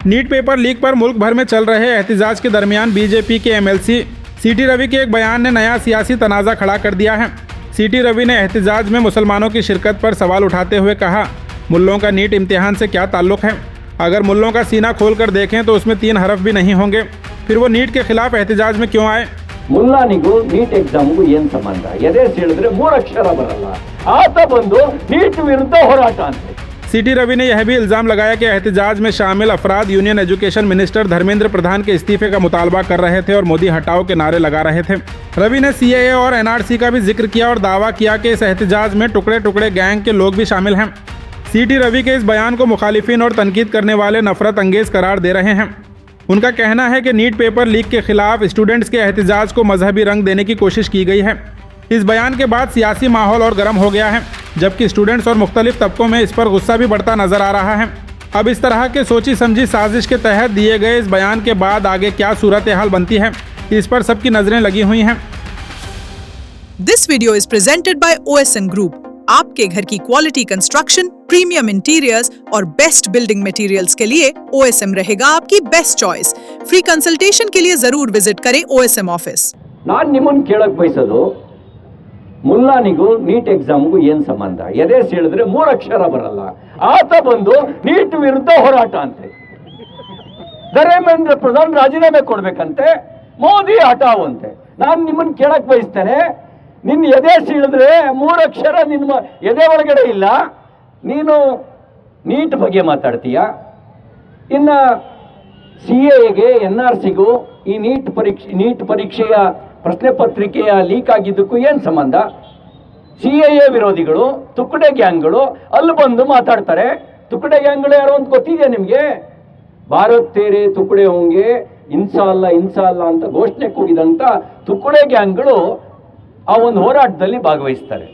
NEET paper leak पर मुल्क भर में चल रहे एहतजाज के दरमियान बीजेपी के एमएलसी सीटी रवि के एक बयान ने नया सियासी तनाज़ा खड़ा कर दिया है। सीटी रवि ने एहतजाज में मुसलमानों की शिरकत पर सवाल उठाते हुए कहा, मुल्लों का नीट इम्तिहान से क्या ताल्लुक़ है? अगर मुल्लों का सीना खोल कर देखें तो उसमें 3 हरफ भी नहीं होंगे, फिर वो नीट के खिलाफ एहतजाज में क्यों आए? ಮುಲ್ಲಾನಿಗೂ ನೀಟ್ ಎಕ್ಸಾಮ್ಗೂ ಏನು ಸಂಬಂಧ? ಎದೆ ಸಿಡಿದ್ರೆ 3 ಅಕ್ಷರ ಬರಲ್ಲ, ಆತ ಬಂದು ನೀಟ್ ವಿರುದ್ಧ ಹೋರಾಟ ಅಂತೆ। सीटी रवि ने यह भी इल्ज़ाम लगाया कि एहतजाज में शामिल अफराद union education minister Dharmendra Pradhan के इस्तीफे का मुतालबा कर रहे थे और मोदी हटाओ के नारे लगा रहे थे। रवि ने सीएए और एनआरसी का भी जिक्र किया और दावा किया कि इस एहतजाज में टुकड़े टुकड़े गैंग के लोग भी शामिल हैं। सीटी रवि के इस बयान को मुखालिफिन और तनकीद करने वाले नफरत अंगेज करार दे रहे हैं। उनका कहना है कि नीट पेपर लीक के खिलाफ स्टूडेंट्स के एहतजाज को मजहबी रंग देने की कोशिश की गई है। इस बयान के बाद सियासी माहौल और गर्म हो गया है, जबकि स्टूडेंट्स और मुख्तलिफ तबकों में इस पर गुस्सा भी बढ़ता नजर आ रहा है। अब इस तरह के सोची समझी साजिश के तहत दिए गए इस बयान के बाद आगे क्या सूरत हाल बनती है, इस पर सबकी नजरें लगी हुई हैं। This video is presented by OSN group. आपके घर की क्वालिटी कंस्ट्रक्शन, प्रीमियम इंटीरियर्स और बेस्ट बिल्डिंग मटेरियल्स के लिए OSM रहेगा आपकी बेस्ट चॉइस। फ्री कंसल्टेशन के लिए जरूर विजिट करें OSM ऑफिस। ನಾನು ನಿಮ್ಮನ್ನು ಕೇಳಕ್ ಬಯಸೋದು, ಮುಲ್ಲಾನಿಗೂ ನೀಟ್ ಎಕ್ಸಾಮ್ಗೂ ಏನು ಸಂಬಂಧ? ಎದೆ ಸಿಡಿದ್ರೆ 3 ಅಕ್ಷರ ಬರಲ್ಲ, ಆತ ಬಂದು ನೀಟ್ ವಿರುದ್ಧ ಹೋರಾಟ ಅಂತೆ। ಧರ್ಮೇಂದ್ರ ಪ್ರಧಾನ್ ರಾಜೀನಾಮೆ ಕೊಡ್ಬೇಕಂತೆ, ಮೋದಿ ಹಟಾವ್ ಅಂತೆ। ನಾನು ನಿಮ್ಮನ್ನು ಕೇಳಕ್ ಬಯಸ್ತೇನೆ, ನಿನ್ನ ಎದೆ ಸಿಡಿದ್ರೆ 3 ಅಕ್ಷರ ನಿನ್ನ ಎದೆ ಒಳಗಡೆ ಇಲ್ಲ, ನೀನು ನೀಟ್ ಬಗ್ಗೆ ಮಾತಾಡ್ತೀಯ? ಇನ್ನು CAAಗೆ NRCಗೂ ಈ ನೀಟ್ ಪರೀಕ್ಷೆಯ ಪ್ರಶ್ನೆ ಪತ್ರಿಕೆಯ ಲೀಕ್ ಆಗಿದ್ದಕ್ಕೂ ಏನು ಸಂಬಂಧ? CAA ವಿರೋಧಿಗಳು, ತುಕಡೆ ಗ್ಯಾಂಗ್ಗಳು ಅಲ್ಲಿ ಬಂದು ಮಾತಾಡ್ತಾರೆ। ತುಕಡೆ ಗ್ಯಾಂಗ್ಗಳು ಯಾರು ಅಂತ ಗೊತ್ತಿದೆಯಾ ನಿಮಗೆ? ಭಾರತ್ ತೇರೆ ತುಕಡೆ ಹೋಂಗೆ, ಇನ್ಸಾ ಅಲ್ಲ ಅಂತ ಘೋಷಣೆ ಕೂಗಿದಂಥ ತುಕಡೆ ಗ್ಯಾಂಗ್ಗಳು ಆ ಒಂದು ಹೋರಾಟದಲ್ಲಿ ಭಾಗವಹಿಸ್ತಾರೆ।